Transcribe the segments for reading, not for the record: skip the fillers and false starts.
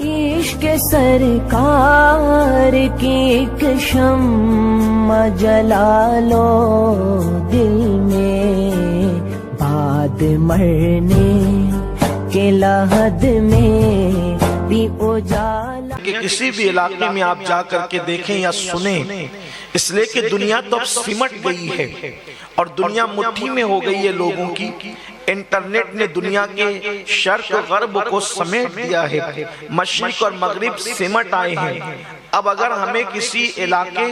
عشق سرکار کی ایک شمع جلا لو دل میں، بعد مرنے کے لحد میں بھی اجالا۔ کہ کسی بھی علاقے میں آپ جا کر کے دیکھیں یا سنیں، اس لیے کہ دنیا تو اب سمٹ گئی ہے اور دنیا مٹھی میں ہو گئی ہے لوگوں کی۔ انٹرنیٹ نے دنیا کے شرق و غرب کو سمیٹ دیا ہے، مشرق اور مغرب سمٹ آئے ہیں۔ اب اگر ہمیں کسی علاقے،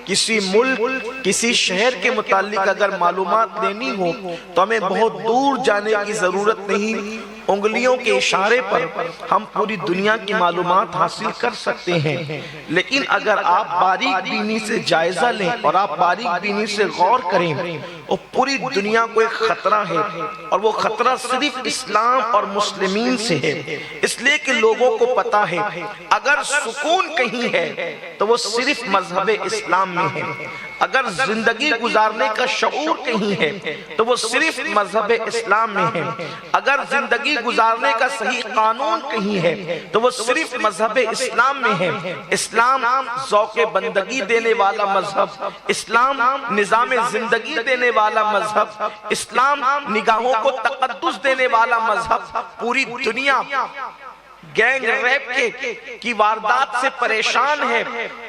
کسی ملک، کسی شہر کے متعلق اگر معلومات لینی ہو تو ہمیں بہت دور جانے کی ضرورت نہیں، انگلیوں کے اشارے پر ہم پوری دنیا کی معلومات حاصل کر سکتے ہیں۔ لیکن اگر آپ باریک بینی سے جائزہ لیں اور آپ باریک بینی سے غور کریں، وہ پوری دنیا کو ایک خطرہ ہے، اور وہ خطرہ صرف اسلام اور مسلمین سے ہے۔ اس لیے کہ لوگوں کو پتا ہے اگر سکون کہیں ہے تو وہ صرف مذہب اسلام میں ہے، اگر زندگی گزارنے کا شعور کہیں ہے تو وہ صرف مذہب اسلام میں ہے، اگر زندگی گزارنے کا صحیح قانون کہیں ہے تو وہ صرف مذہب اسلام میں ہے۔ اسلام ذوق بندگی دینے والا مذہب، اسلام نظام زندگی دینے والا مذہب، اسلام نگاہوں کو تقدس دینے والا مذہب۔ پوری دنیا گینگ ریپ کی واردات سے پریشان ہے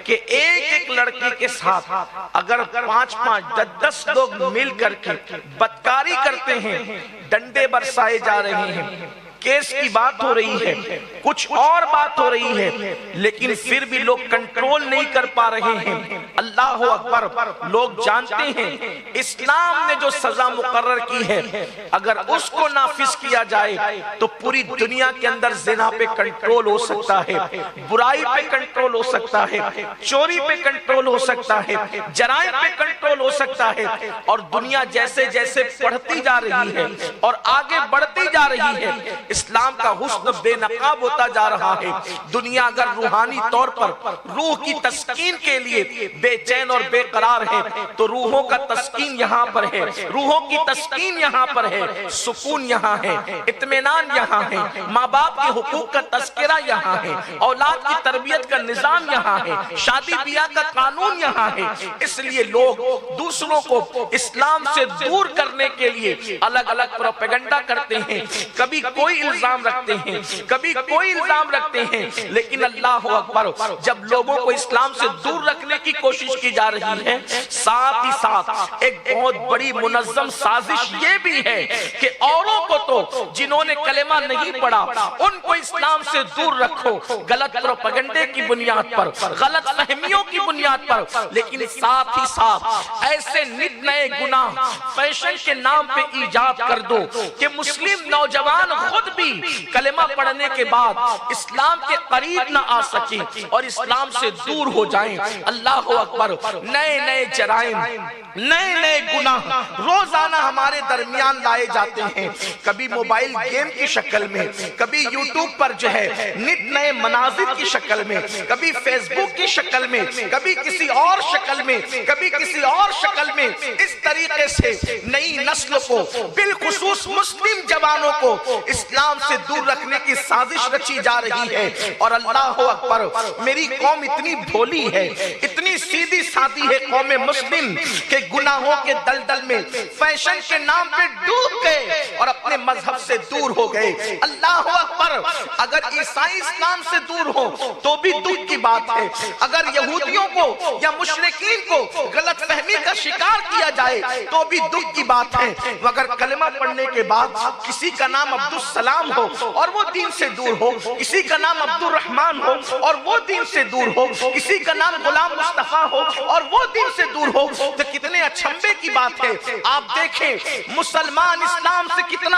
کہ ایک ایک لڑکی کے ساتھ اگر 5-5-10 لوگ مل کر کے بدکاری کرتے ہیں، ڈنڈے برسائے جا رہے ہیں، کیس کی بات ہو رہی ہے، کچھ اور بات ہو رہی ہے، لیکن پھر بھی لوگ کنٹرول نہیں کر پا رہے ہیں۔ اللہ اکبر! لوگ جانتے ہیں اسلام نے جو سزا مقرر کی ہے اگر اس کو نافذ کیا جائے تو پوری دنیا کے اندر زنا پہ کنٹرول ہو سکتا ہے، برائی پہ کنٹرول ہو سکتا ہے، چوری پہ کنٹرول ہو سکتا ہے، جرائم پہ کنٹرول ہو سکتا ہے۔ اور دنیا جیسے جیسے بڑھتی جا رہی ہے اور آگے بڑھتی جا رہی ہے، اسلام کا حسن بے نقاب ہوتا جا رہا ہے۔ دنیا اگر روحانی طور پر روح کی تسکین کے لیے بے چین اور بے قرار ہے تو روحوں کا تسکین یہاں پر ہے، روحوں کی تسکین یہاں پر ہے، سکون یہاں ہے، اطمینان یہاں ہے، ماں باپ کے حقوق کا تذکرہ یہاں ہے، اولاد کی تربیت کا نظام یہاں ہے، شادی بیاہ کا قانون یہاں ہے۔ اس لیے لوگ دوسروں کو اسلام سے دور کرنے کے لیے الگ الگ پروپیگنڈا کرتے ہیں، کبھی کوئی الزام رکھتے ہیں، کبھی کوئی الزام رکھتے ہیں، لیکن اللہ اکبر! جب لوگوں کو اسلام سے دور رکھنے کی کوشش کی جا رہی ہے، ساتھ ہی ساتھ ایک بہت بڑی منظم سازش یہ بھی ہے کہ اوروں کو تو جنہوں نے کلمہ نہیں پڑھا ان کو اسلام سے دور رکھو، غلط پروپیگنڈے کی بنیاد پر، غلط فہمیوں کی بنیاد پر، لیکن ساتھ ہی ساتھ ایسے نت نئے گناہ فیشن کے نام پہ ایجاد کر دو کہ مسلم نوجوان خود بھی کلمہ پڑھنے کے بعد اسلام کے قریب نہ آ سکیں اور اسلام سے دور ہو جائیں۔ اللہ اکبر! نئے نئے جرائم، نئے نئے گناہ روزانہ ہمارے درمیان لائے جاتے ہیں، کبھی موبائل گیم کی شکل میں، کبھی یوٹیوب پر جو ہے نت نئے مناظر کی شکل میں، کبھی فیس بک کی شکل میں، کبھی کسی اور شکل میں، کبھی کسی اور شکل میں۔ اس طریقے سے نئی نسل کو، بالخصوص مسلم جوانوں کو اسلام سے دور رکھنے کی سازش رچی جا رہی ہے۔ اور اللہ اکبر! میری قوم اتنی بھولی ہے، اتنی سیدھی سادھی ہے قوم مسلم کہ گناہوں کے دلدل میں فیشن کے نام پہ ڈوب گئے اور اپنے مذہب سے دور ہو گئے۔ اللہ اکبر! اگر عیسائی اسلام سے دور ہو تو بھی دکھ کی بات ہے، اگر یہودیوں کو یا مشرکین کو غلط فہمی کا شکار کیا جائے تو بھی دکھ کی بات ہے، مگر کلمہ پڑھنے کے بعد کسی کا نام عبدالسلام ہو اور وہ دین سے دور ہو، کسی کا نام عبدالرحمن ہو اور وہ دین سے دور ہو، کسی کا نام غلام مصطفیٰ ہو اور وہ دین سے دور ہو، تو کتنے اچھمبے کی بات ہے۔ آپ دیکھیں مسلمان اسلام سے کتنا